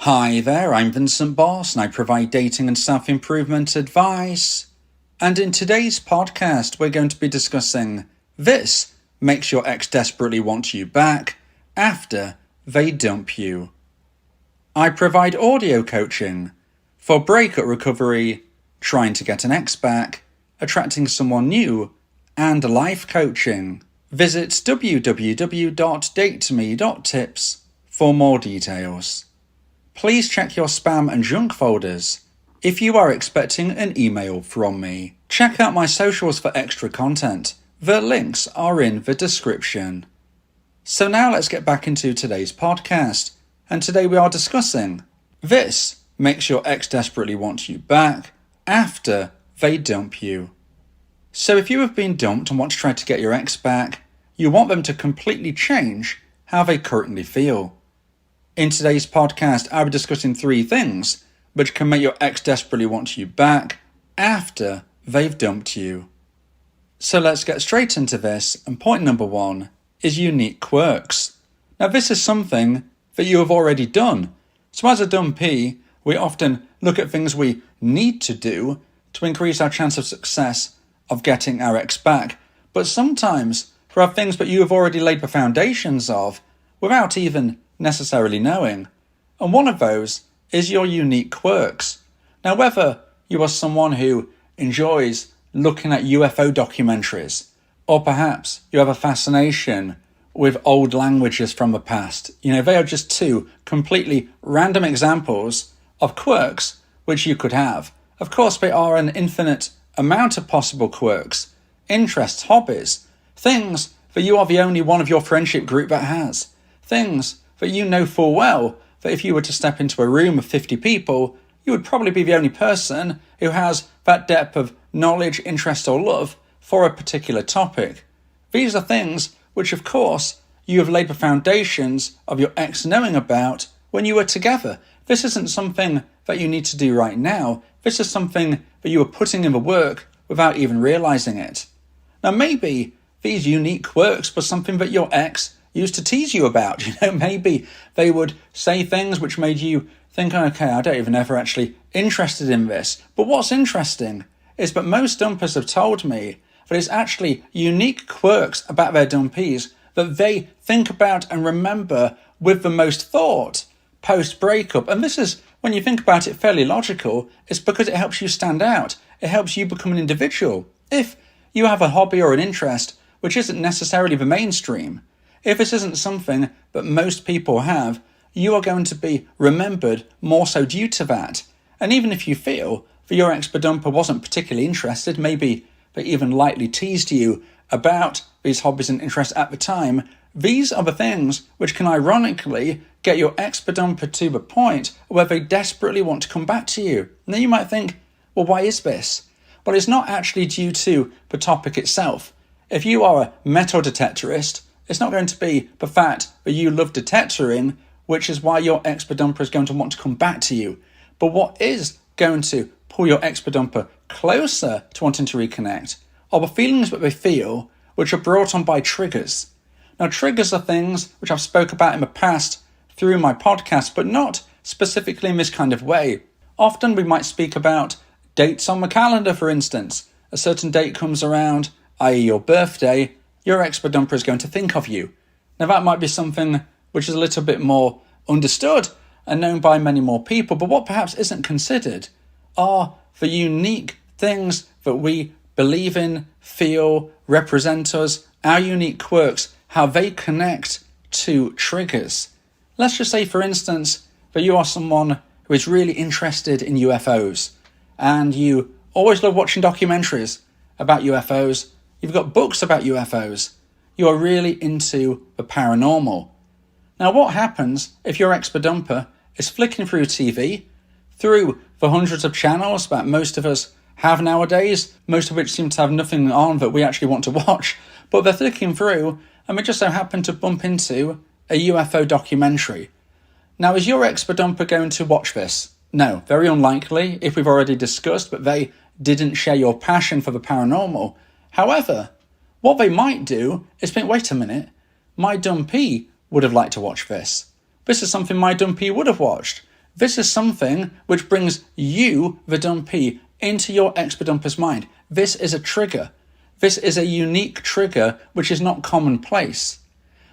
Hi there, I'm Vincent Boss and I provide dating and self-improvement advice. And in today's podcast, we're going to be discussing this makes your ex desperately want you back after they dump you. I provide audio coaching for breakup recovery, trying to get an ex back, attracting someone new, and life coaching. Visit www.datetome.tips for more details. Please check your spam and junk folders if you are expecting an email from me. Check out my socials for extra content. The links are in the description. So now let's get back into today's podcast. And today we are discussing this makes your ex desperately want you back after they dump you. So if you have been dumped and want to try to get your ex back, you want them to completely change how they currently feel. In today's podcast, I'll be discussing 3 things which can make your ex desperately want you back after they've dumped you. So let's get straight into this, and point number 1 is unique quirks. Now this is something that you have already done. So as a dumpee, we often look at things we need to do to increase our chance of success of getting our ex back. But sometimes there are things that you have already laid the foundations of without even necessarily knowing. And one of those is your unique quirks. Now whether you are someone who enjoys looking at UFO documentaries, or perhaps you have a fascination with old languages from the past, they are just 2 completely random examples of quirks which you could have. Of course, there are an infinite amount of possible quirks, interests, hobbies, things that you are the only one of your friendship group that has, things that you know full well that if you were to step into a room of 50 people, you would probably be the only person who has that depth of knowledge, interest or love for a particular topic. These are things which, of course, you have laid the foundations of your ex knowing about when you were together. This isn't something that you need to do right now. This is something that you were putting in the work without even realizing it. Now maybe these unique quirks were something that your ex used to tease you about. Maybe they would say things which made you think, okay, I don't even ever actually interested in this. But what's interesting is that most dumpers have told me that it's actually unique quirks about their dumpees that they think about and remember with the most thought post-breakup. And this is, when you think about it, fairly logical. It's because it helps you stand out. It helps you become an individual. If you have a hobby or an interest which isn't necessarily the mainstream, if this isn't something that most people have, you are going to be remembered more so due to that. And even if you feel that your ex-dumper wasn't particularly interested, maybe they even lightly teased you about these hobbies and interests at the time, these are the things which can ironically get your ex-dumper to the point where they desperately want to come back to you. Now you might think, well, why is this? Well, it's not actually due to the topic itself. If you are a metal detectorist, it's not going to be the fact that you love detectoring, which is why your ex-dumper is going to want to come back to you. But what is going to pull your ex-dumper closer to wanting to reconnect are the feelings that they feel which are brought on by triggers. Now, triggers are things which I've spoke about in the past through my podcast, but not specifically in this kind of way. Often we might speak about dates on the calendar, for instance. A certain date comes around, i.e. your birthday, your ex-dumper is going to think of you. Now that might be something which is a little bit more understood and known by many more people, but what perhaps isn't considered are the unique things that we believe in, feel, represent us, our unique quirks, how they connect to triggers. Let's just say, for instance, that you are someone who is really interested in UFOs and you always love watching documentaries about UFOs. You've got books about UFOs. You are really into the paranormal. Now, what happens if your ex-dumper is flicking through TV, through the hundreds of channels that most of us have nowadays, most of which seem to have nothing on that we actually want to watch, but they're flicking through and we just so happen to bump into a UFO documentary. Now, is your ex-dumper going to watch this? No, very unlikely, if we've already discussed that they didn't share your passion for the paranormal. However, what they might do is think, wait a minute, my dumpee would have liked to watch this. This is something my dumpee would have watched. This is something which brings you, the dumpee, into your ex-bedumper's mind. This is a trigger. This is a unique trigger which is not commonplace.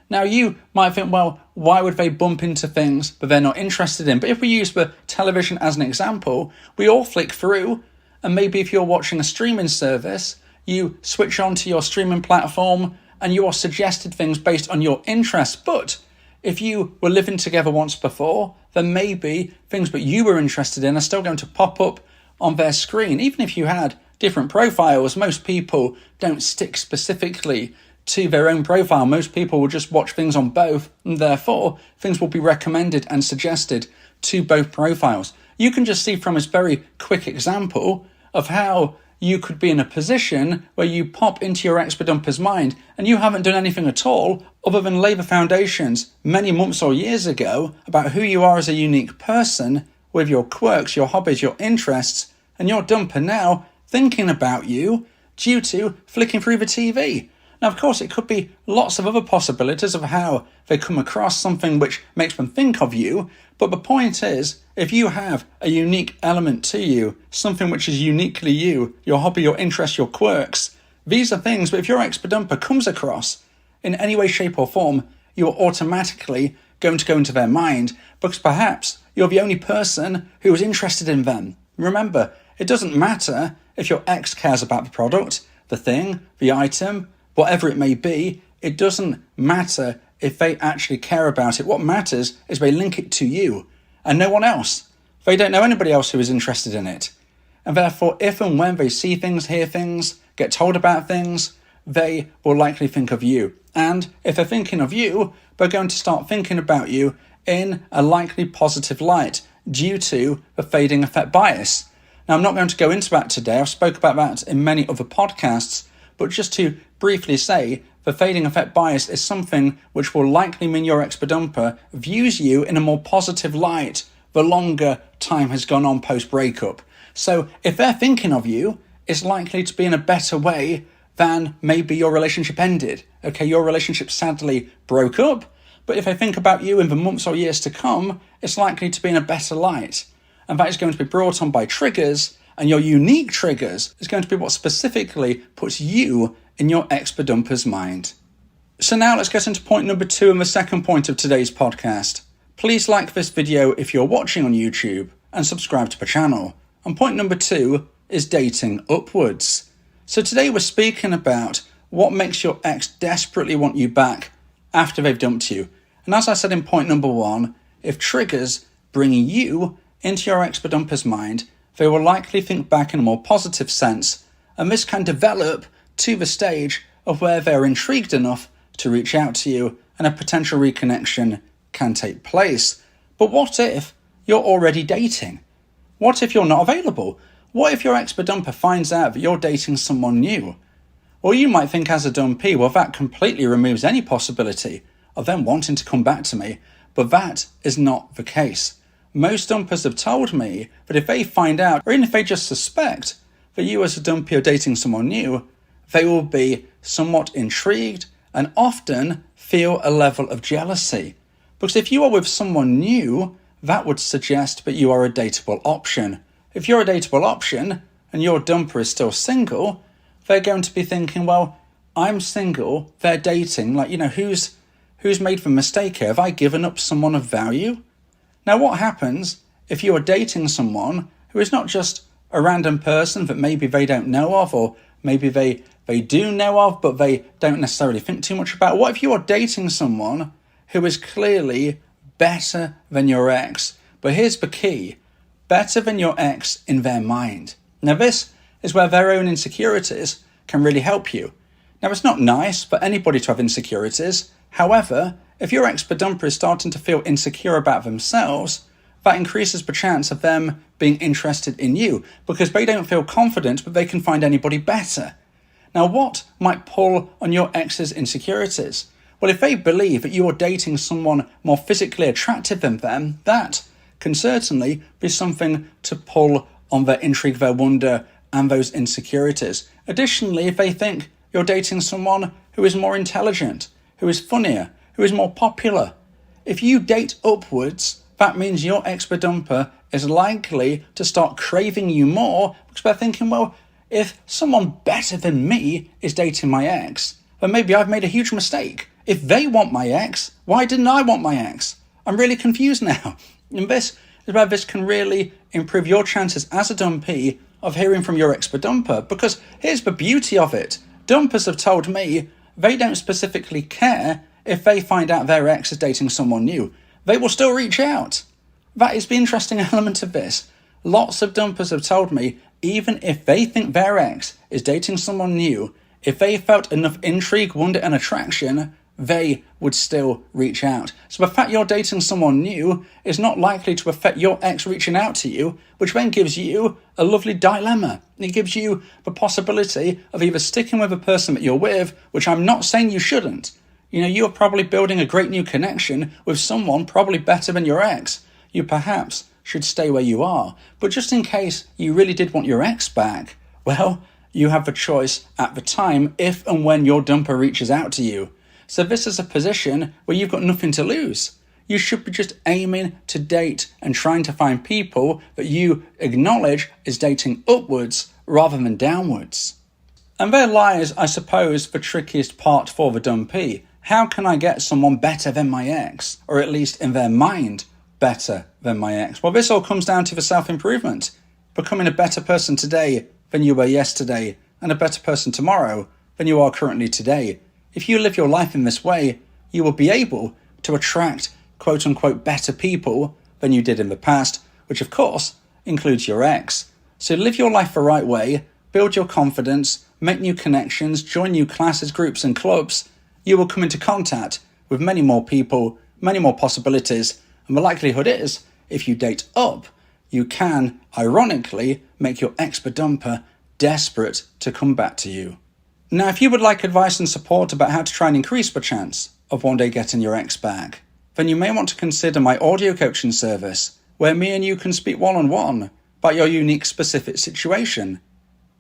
Now you might think, well, why would they bump into things that they're not interested in? But if we use the television as an example, we all flick through, and maybe if you're watching a streaming service, you switch on to your streaming platform and you are suggested things based on your interests. But if you were living together once before, then maybe things that you were interested in are still going to pop up on their screen. Even if you had different profiles, most people don't stick specifically to their own profile. Most people will just watch things on both, and therefore things will be recommended and suggested to both profiles. You can just see from this very quick example of how you could be in a position where you pop into your ex-bedumper's mind and you haven't done anything at all other than lay the foundations many months or years ago about who you are as a unique person with your quirks, your hobbies, your interests, and your dumper now thinking about you due to flicking through the TV. Now, of course, it could be lots of other possibilities of how they come across something which makes them think of you. But the point is, if you have a unique element to you, something which is uniquely you, your hobby, your interest, your quirks, these are things that if your ex-bedumper comes across in any way, shape or form, you're automatically going to go into their mind because perhaps you're the only person who is interested in them. Remember, it doesn't matter if your ex cares about the product, the thing, the item, whatever it may be. It doesn't matter if they actually care about it. What matters is they link it to you and no one else. They don't know anybody else who is interested in it. And therefore, if and when they see things, hear things, get told about things, they will likely think of you. And if they're thinking of you, they're going to start thinking about you in a likely positive light due to the fading effect bias. Now, I'm not going to go into that today. I've spoke about that in many other podcasts, but just to briefly say, the fading effect bias is something which will likely mean your ex-bedumper views you in a more positive light the longer time has gone on post-breakup. So if they're thinking of you, it's likely to be in a better way than maybe your relationship ended. Okay, your relationship sadly broke up, but if they think about you in the months or years to come, it's likely to be in a better light. And that is going to be brought on by triggers, and your unique triggers is going to be what specifically puts you in your ex-bedumper's mind. So now let's get into point number 2 and the second point of today's podcast. Please like this video if you're watching on YouTube and subscribe to the channel. And point number 2 is dating upwards. So today we're speaking about what makes your ex desperately want you back after they've dumped you. And as I said in point number 1, if triggers bring you into your ex-bedumper's mind, they will likely think back in a more positive sense, and this can develop to the stage of where they're intrigued enough to reach out to you and a potential reconnection can take place. But what if you're already dating? What if you're not available? What if your ex-bedumper finds out that you're dating someone new? Or you might think as a dumpee, well, that completely removes any possibility of them wanting to come back to me, but that is not the case. Most dumpers have told me that if they find out, or even if they just suspect that you as a dumpee are dating someone new, they will be somewhat intrigued and often feel a level of jealousy. Because if you are with someone new, that would suggest that you are a dateable option. If you're a dateable option and your dumper is still single, they're going to be thinking, well, I'm single, they're dating, who's made the mistake here? Have I given up someone of value? Now, what happens if you are dating someone who is not just a random person that maybe they don't know of, or maybe they do know of, but they don't necessarily think too much about? What if you are dating someone who is clearly better than your ex? But here's the key: better than your ex in their mind. Now, this is where their own insecurities can really help you. Now, it's not nice for anybody to have insecurities. However, if your ex-bedumper is starting to feel insecure about themselves, that increases the chance of them being interested in you because they don't feel confident that they can find anybody better. Now, what might pull on your ex's insecurities? Well, if they believe that you are dating someone more physically attractive than them, that can certainly be something to pull on their intrigue, their wonder, and those insecurities. Additionally, if they think you're dating someone who is more intelligent, who is funnier, who is more popular, if you date upwards, that means your ex-dumper is likely to start craving you more because they're thinking, well, if someone better than me is dating my ex, then maybe I've made a huge mistake. If they want my ex, why didn't I want my ex? I'm really confused now. And this is where this can really improve your chances as a dumpee of hearing from your ex-dumper, because here's the beauty of it. Dumpers have told me they don't specifically care if they find out their ex is dating someone new. They will still reach out. That is the interesting element of this. Lots of dumpers have told me, even if they think their ex is dating someone new, if they felt enough intrigue, wonder and attraction, they would still reach out. So the fact you're dating someone new is not likely to affect your ex reaching out to you, which then gives you a lovely dilemma. It gives you the possibility of either sticking with the person that you're with, which I'm not saying you shouldn't. You're probably building a great new connection with someone probably better than your ex. You perhaps should stay where you are. But just in case you really did want your ex back, well, you have the choice at the time if and when your dumper reaches out to you. So this is a position where you've got nothing to lose. You should be just aiming to date and trying to find people that you acknowledge is dating upwards rather than downwards. And there lies, I suppose, the trickiest part for the dumpee. How can I get someone better than my ex? Or at least in their mind, better than my ex? Well, this all comes down to the self-improvement. Becoming a better person today than you were yesterday, and a better person tomorrow than you are currently today. If you live your life in this way, you will be able to attract quote-unquote better people than you did in the past, which of course includes your ex. So live your life the right way, build your confidence, make new connections, join new classes, groups and clubs. You will come into contact with many more people, many more possibilities, and the likelihood is, if you date up, you can, ironically, make your ex-dumper desperate to come back to you. Now, if you would like advice and support about how to try and increase the chance of one day getting your ex back, then you may want to consider my audio coaching service, where me and you can speak one-on-one about your unique specific situation.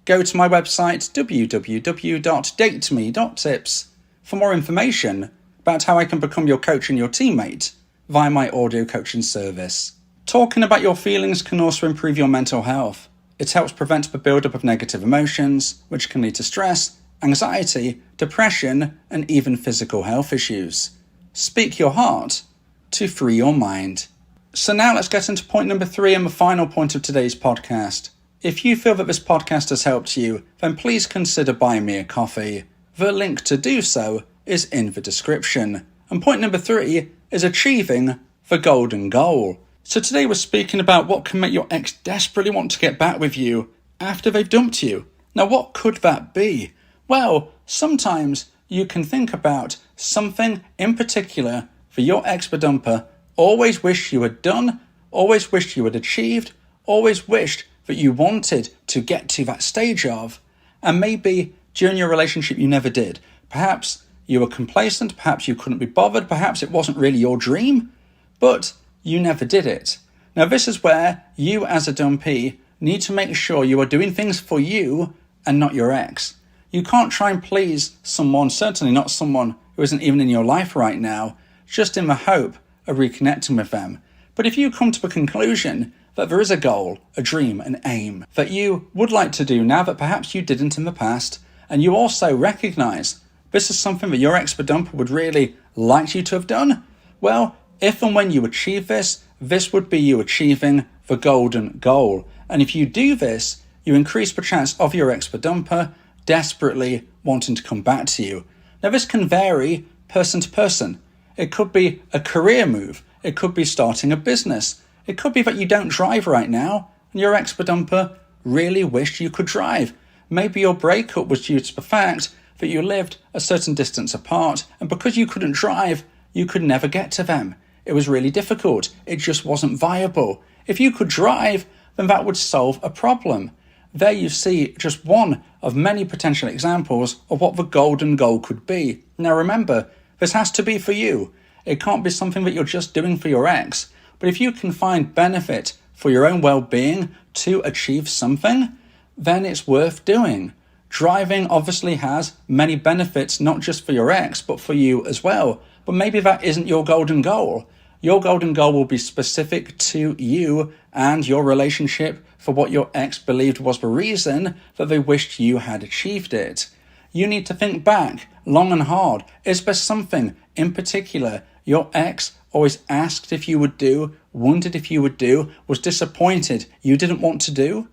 Go to my website, www.dateme.tips, for more information about how I can become your coach and your teammate via my audio coaching service. Talking about your feelings can also improve your mental health. It helps prevent the buildup of negative emotions, which can lead to stress, anxiety, depression, and even physical health issues. Speak your heart to free your mind. So now let's get into point number 3 and the final point of today's podcast. If you feel that this podcast has helped you, then please consider buying me a coffee. The link to do so is in the description. And point number 3 is achieving the golden goal. So today we're speaking about what can make your ex desperately want to get back with you after they've dumped you. Now, what could that be? Well, sometimes you can think about something in particular for your ex-dumper always wished you had done, always wished you had achieved, always wished that you wanted to get to that stage of, and maybe during your relationship you never did. Perhaps you were complacent, perhaps you couldn't be bothered, perhaps it wasn't really your dream, but you never did it. Now this is where you as a dumpee need to make sure you are doing things for you and not your ex. You can't try and please someone, certainly not someone who isn't even in your life right now, just in the hope of reconnecting with them. But if you come to the conclusion that there is a goal, a dream, an aim that you would like to do now that perhaps you didn't in the past, and you also recognise this is something that your ex-dumper would really like you to have done, well, if and when you achieve this, this would be you achieving the golden goal. And if you do this, you increase the chance of your ex-dumper desperately wanting to come back to you. Now this can vary person to person. It could be a career move. It could be starting a business. It could be that you don't drive right now and your ex-dumper really wished you could drive. Maybe your breakup was due to the fact that you lived a certain distance apart, and because you couldn't drive, you could never get to them. It was really difficult. It just wasn't viable. If you could drive, then that would solve a problem. There you see just one of many potential examples of what the golden goal could be. Now remember, this has to be for you. It can't be something that you're just doing for your ex. But if you can find benefit for your own well-being to achieve something, then it's worth doing. Driving obviously has many benefits, not just for your ex, but for you as well. But maybe that isn't your golden goal. Your golden goal will be specific to you and your relationship for what your ex believed was the reason that they wished you had achieved it. You need to think back long and hard. Is there something in particular your ex always asked if you would do, wondered if you would do, was disappointed you didn't want to do?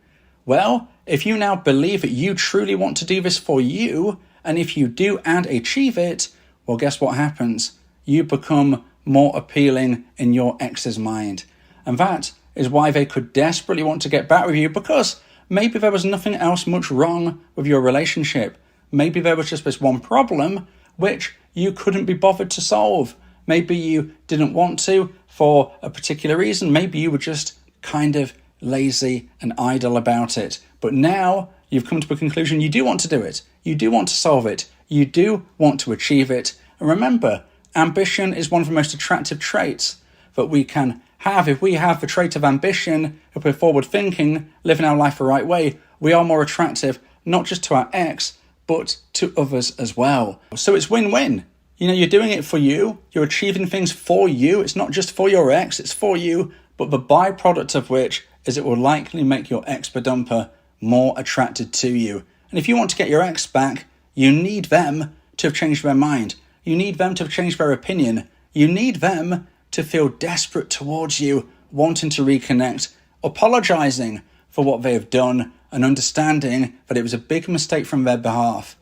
Well, if you now believe that you truly want to do this for you, and if you do and achieve it, well, guess what happens? You become more appealing in your ex's mind. And that is why they could desperately want to get back with you, because maybe there was nothing else much wrong with your relationship. Maybe there was just this one problem which you couldn't be bothered to solve. Maybe you didn't want to for a particular reason. Maybe you were just kind of lazy and idle about it. But now you've come to a conclusion you do want to do it. You do want to solve it. You do want to achieve it. And remember, ambition is one of the most attractive traits that we can have. If we have the trait of ambition, if we're forward thinking, living our life the right way, we are more attractive, not just to our ex, but to others as well. So it's win-win. You're doing it for you. You're achieving things for you. It's not just for your ex, it's for you. But the byproduct of which is it will likely make your ex-badumper more attracted to you. And if you want to get your ex back, you need them to have changed their mind. You need them to have changed their opinion. You need them to feel desperate towards you, wanting to reconnect, apologizing for what they have done, and understanding that it was a big mistake from their behalf.